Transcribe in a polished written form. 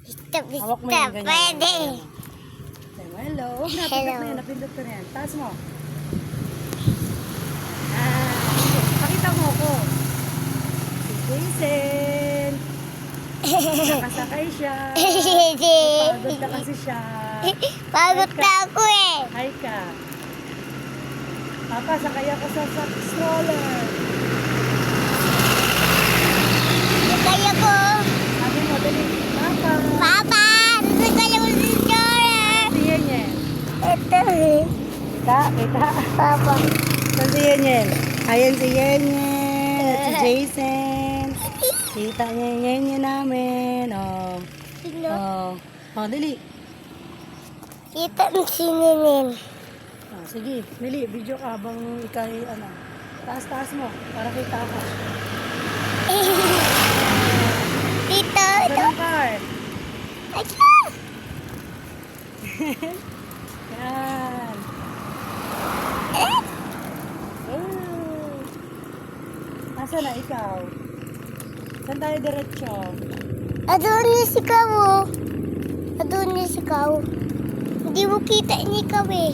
Hawak mo yung ganyan. Pwede. Sabi mo, hello. Napindot Hello. na yan, napindot ko na yan. Taas mo. Pakita mo ko. Si Jason. Nakasakay siya. Pagod na kasi siya. Pagod na ako eh. Hi ka. Papa, sakay ako sa stroller. Kaya ko. Sabi mo, dali. Papa. Papa, kaya mo si Jora. Si Yenyen. Ito eh. Kita. Papa. Saan si Yenyen? Ayan si Yenyen. At si Jason. Kita niya yung Yenyen namin. Oh. Sino? Oh. Oh, dali. Kita mo si Ninin. Oh, sige, dali. Video ka habang ikay, ano. Taas mo. Para kita ka. Dito, ito. Ganun car. Ito. Yan. Oh. Nasaan na ikaw? Saan tayo diretso? Adonis ikaw oh. Adonis ikaw. Hindi mo kita ni ikaw eh.